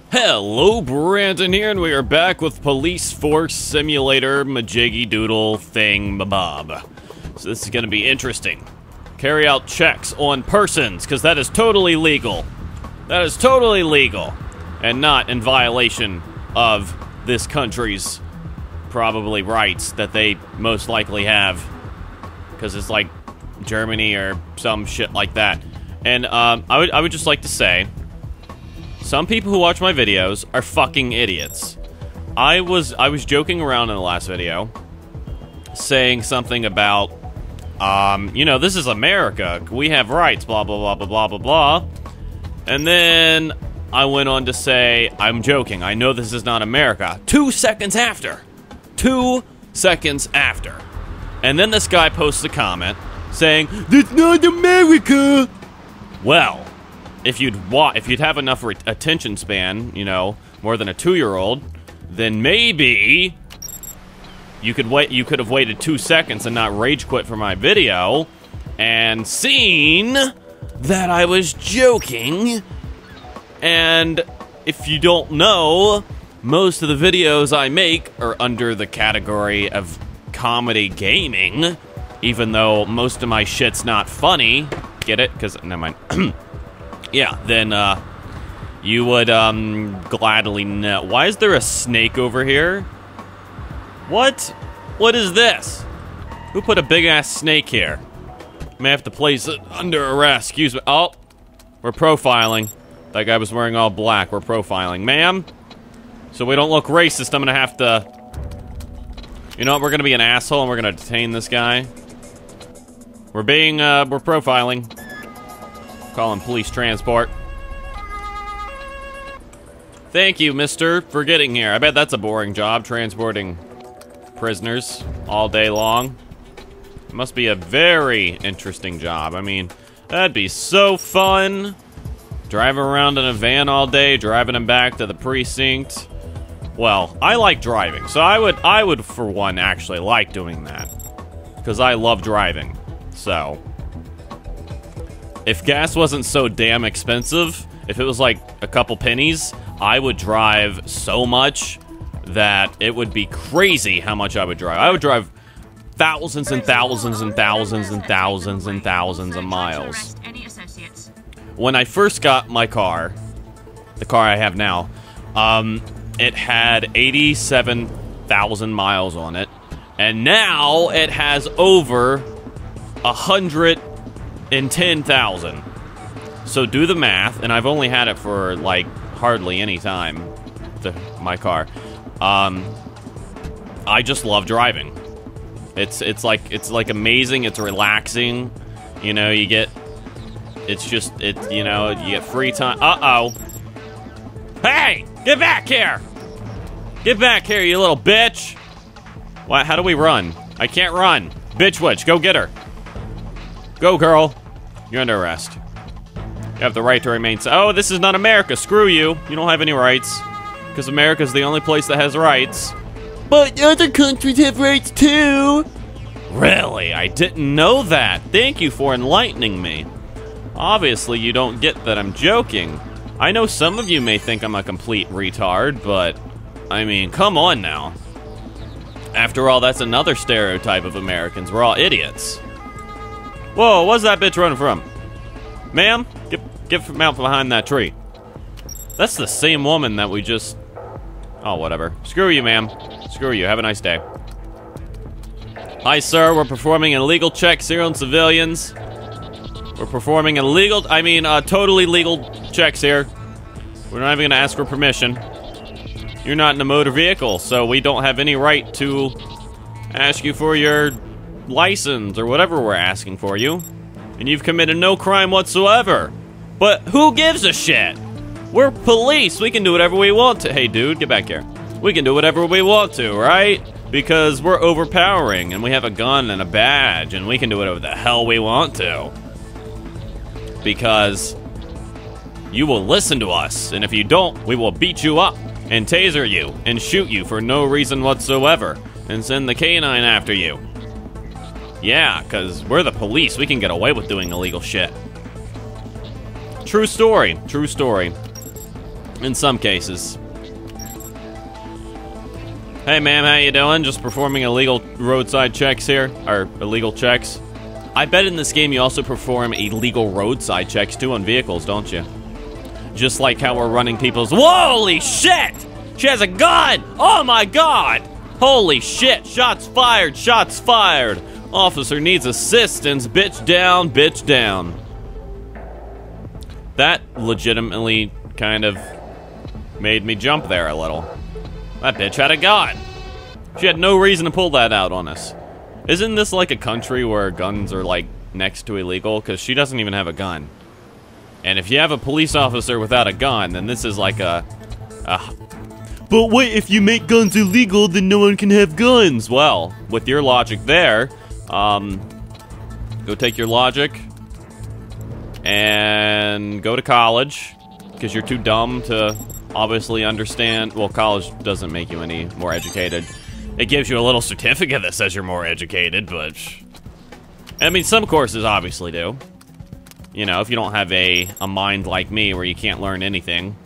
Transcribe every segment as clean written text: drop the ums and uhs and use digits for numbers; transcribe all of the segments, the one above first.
Hello, Brandon here, and we are back with Police Force Simulator Majiggy Doodle Thing Bob. So this is going to be interesting. Carry out checks on persons, because that is totally legal. That is totally legal, and not in violation of this country's probably rights that they most likely have, because it's like Germany or some shit like that. And I would just like to say, some people who watch my videos are fucking idiots. I was joking around in the last video, saying something about, you know, this is America, we have rights, blah, blah, blah, blah, blah, blah, blah. And then I went on to say, I'm joking, I know this is not America. 2 seconds after. 2 seconds after. And then this guy posts a comment saying, "That's not America!" Well, if you'd have enough attention span, you know, more than a 2-year-old, then maybe you could have waited 2 seconds and not rage quit for my video and seen that I was joking. And if you don't know, most of the videos I make are under the category of comedy gaming, even though most of my shit's not funny. Get it? Because, never mind. Yeah, then, you would, gladly know. Why is there a snake over here? What? What is this? Who put a big-ass snake here? May have to place it under arrest. Excuse me. Oh, we're profiling. That guy was wearing all black. We're profiling. Ma'am? So we don't look racist, I'm gonna have to... You know what? We're gonna be an asshole and we're gonna detain this guy. We're profiling. Calling police transport. Thank you, mister, for getting here. I bet that's a boring job, transporting prisoners all day long. It must be a very interesting job. I mean, that'd be so fun. Driving around in a van all day, driving them back to the precinct. Well, I like driving, so I would for one actually like doing that. Because I love driving, so... If gas wasn't so damn expensive, if it was like a couple pennies, I would drive so much that it would be crazy how much I would drive. I would drive thousands and thousands and thousands and thousands and thousands of miles. When I first got my car, the car I have now, it had 87,000 miles on it, and now it has over 110,000. So do the math, and I've only had it for like hardly any time. My car. I just love driving. It's like amazing. It's relaxing. You know, you get. You know, you get free time. Uh-oh. Hey, get back here! Get back here, you little bitch! What? How do we run? I can't run. Bitch witch, go get her. Go, girl. You're under arrest. You have the right to remain oh, this is not America. Screw you. You don't have any rights. Because America's the only place that has rights. But other countries have rights too. Really? I didn't know that. Thank you for enlightening me. Obviously, you don't get that I'm joking. I know some of you may think I'm a complete retard, but... I mean, come on now. After all, that's another stereotype of Americans. We're all idiots. Whoa, what's that bitch running from? Ma'am, get from out behind that tree. That's the same woman that we just... Oh, whatever. Screw you, ma'am. Screw you. Have a nice day. Hi, sir. We're performing illegal checks here on civilians. We're performing totally legal checks here. We're not even going to ask for permission. You're not in a motor vehicle, so we don't have any right to ask you for your license or whatever we're asking for you. And you've committed no crime whatsoever. But who gives a shit? We're police. We can do whatever we want to. Hey, dude, get back here. We can do whatever we want to, right? Because we're overpowering and we have a gun and a badge and we can do whatever the hell we want to. Because you will listen to us, and if you don't, we will beat you up and taser you and shoot you for no reason whatsoever and send the canine after you. Yeah, because we're the police. We can get away with doing illegal shit. True story. True story. In some cases. Hey ma'am, how you doing? Just performing illegal roadside checks here, or illegal checks. I bet in this game you also perform illegal roadside checks too on vehicles, don't you? Just like how we're running people's— Holy shit! She has a gun! Oh my god! Holy shit, shots fired, shots fired! Officer needs assistance, bitch down, bitch down. That legitimately kind of made me jump there a little. That bitch had a gun. She had no reason to pull that out on us. Isn't this like a country where guns are like next to illegal? Because she doesn't even have a gun. And if you have a police officer without a gun, then this is like a but wait, if you make guns illegal, then no one can have guns. Well, with your logic there, go take your logic and go to college, because you're too dumb to obviously understand. Well, college doesn't make you any more educated. It gives you a little certificate that says you're more educated, but I mean, some courses obviously do. You know, if you don't have a mind like me where you can't learn anything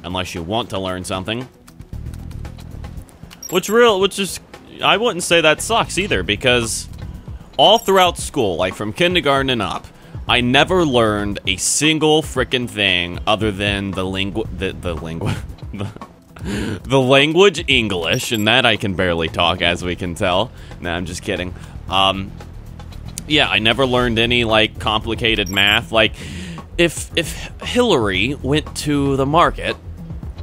unless you want to learn something. Which is, I wouldn't say that sucks either, because all throughout school, like from kindergarten and up, I never learned a single frickin' thing other than the language English, and that I can barely talk, as we can tell. Nah, I'm just kidding. Yeah, I never learned any, like, complicated math. Like, if Hillary went to the market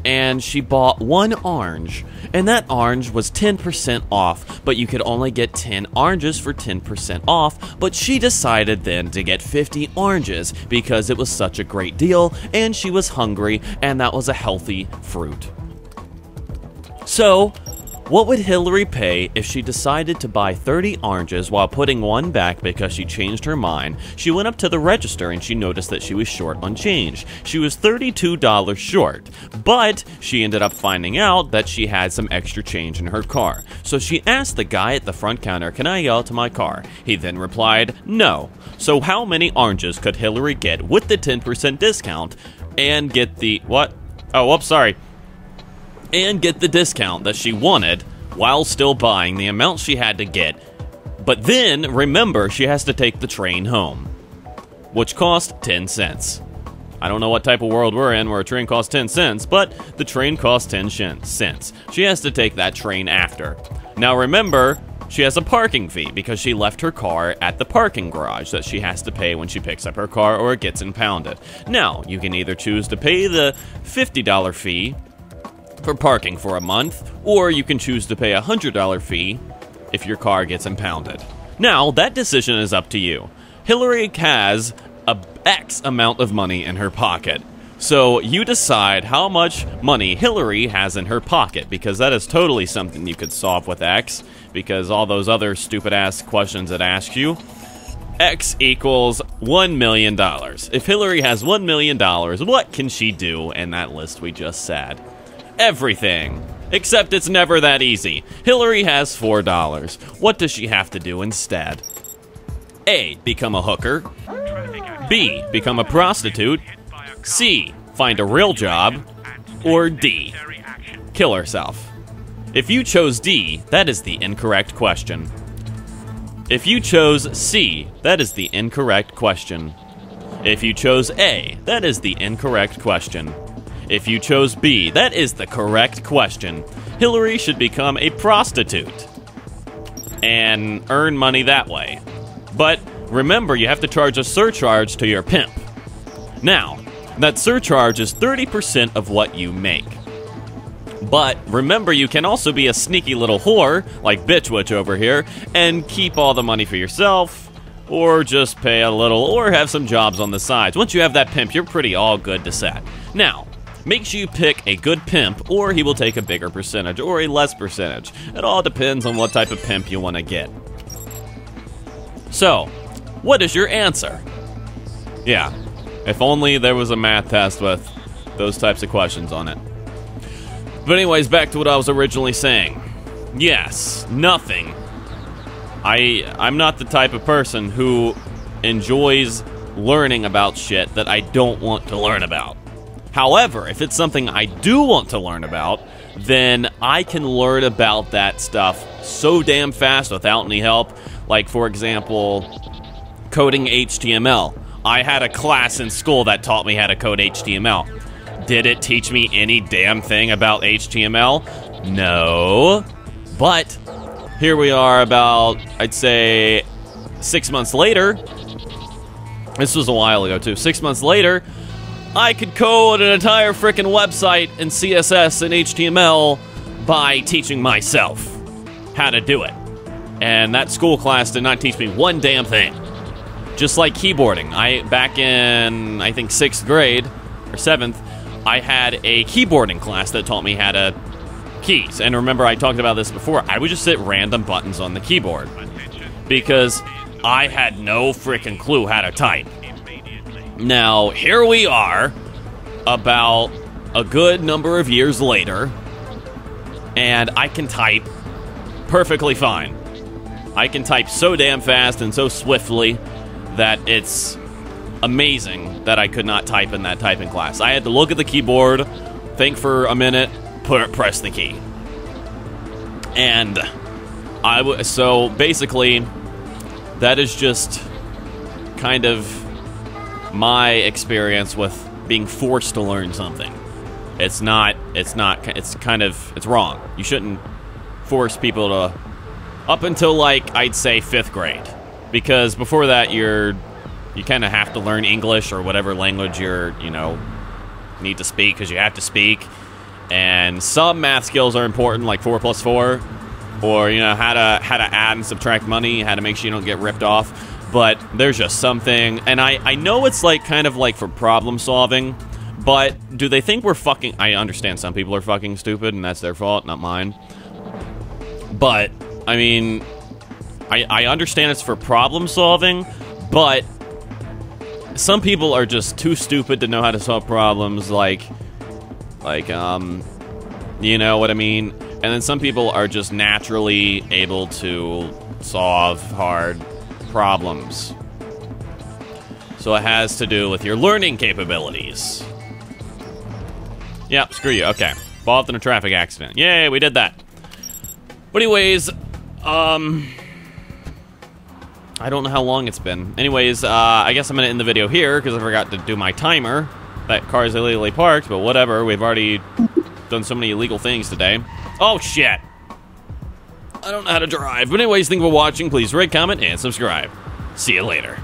and she bought one orange, and that orange was 10% off, but you could only get 10 oranges for 10% off, but she decided then to get 50 oranges because it was such a great deal, and she was hungry, and that was a healthy fruit. So, what would Hillary pay if she decided to buy 30 oranges while putting one back because she changed her mind? She went up to the register and she noticed that she was short on change. She was $32 short, but she ended up finding out that she had some extra change in her car. So she asked the guy at the front counter, "Can I go to my car?" He then replied, "No." So how many oranges could Hillary get with the 10% discount and get the— what? Oh, whoops, sorry. And get the discount that she wanted while still buying the amount she had to get. But then, remember, she has to take the train home, which cost 10 cents. I don't know what type of world we're in where a train costs 10 cents, but the train costs 10 cents. She has to take that train after. Now remember, she has a parking fee because she left her car at the parking garage that she has to pay when she picks up her car or it gets impounded. Now, you can either choose to pay the $50 fee for parking for a month, or you can choose to pay a $100 fee if your car gets impounded. Now, that decision is up to you. Hillary has a X amount of money in her pocket, so you decide how much money Hillary has in her pocket, because that is totally something you could solve with X, because all those other stupid-ass questions it asks you. X equals $1 million. If Hillary has $1 million, what can she do in that list we just said? Everything. Except it's never that easy. Hillary has $4. What does she have to do instead? A. Become a hooker. B. Become a prostitute. C. Find a real job. Or D. Kill herself. If you chose D, that is the incorrect question. If you chose C, that is the incorrect question. If you chose A, that is the incorrect question. If you chose B, that is the correct question. Hillary should become a prostitute and earn money that way. But remember, you have to charge a surcharge to your pimp. Now, that surcharge is 30% of what you make. But remember, you can also be a sneaky little whore, like Bitch Witch over here, and keep all the money for yourself, or just pay a little, or have some jobs on the sides. Once you have that pimp, you're pretty all good to set. Now, make sure you pick a good pimp, or he will take a bigger percentage, or a less percentage. It all depends on what type of pimp you want to get. So, what is your answer? Yeah, if only there was a math test with those types of questions on it. But anyways, back to what I was originally saying. Yes, nothing. I'm not the type of person who enjoys learning about shit that I don't want to learn about. However, if it's something I do want to learn about, then I can learn about that stuff so damn fast without any help. Like, for example, coding HTML. I had a class in school that taught me how to code HTML. Did it teach me any damn thing about HTML? No. But here we are about, I'd say, 6 months later. This was a while ago, too. 6 months later, I could code an entire frickin' website in CSS and HTML by teaching myself how to do it. And that school class did not teach me one damn thing. Just like keyboarding. Back in, I think, 6th grade, or 7th, I had a keyboarding class that taught me how to keys. And remember, I talked about this before. I would just hit random buttons on the keyboard. Because I had no frickin' clue how to type. Now, here we are, about a good number of years later, and I can type perfectly fine. I can type so damn fast and so swiftly that it's amazing that I could not type in that typing class. I had to look at the keyboard, think for a minute, press the key. And so basically, that is just kind of my experience with being forced to learn something. It's wrong. You shouldn't force people to, up until, like, I'd say 5th grade. Because before that, you kind of have to learn English or whatever language need to speak, because you have to speak. And some math skills are important, like 4 plus 4, or, how to add and subtract money, how to make sure you don't get ripped off. But there's just something, and I know it's like kind of like for problem solving, but do they think we're fucking... I understand some people are fucking stupid, and that's their fault, not mine. But, I mean, I understand it's for problem solving, but some people are just too stupid to know how to solve problems, like, you know what I mean? And then some people are just naturally able to solve hard problems. So it has to do with your learning capabilities. Yep, screw you. Okay. Involved in a traffic accident. Yay, we did that. But anyways, I don't know how long it's been. Anyways, I guess I'm gonna end the video here because I forgot to do my timer. That car is illegally parked, but whatever. We've already done so many illegal things today. Oh, shit. I don't know how to drive. But anyways, thank you for watching. Please rate, comment, and subscribe. See you later.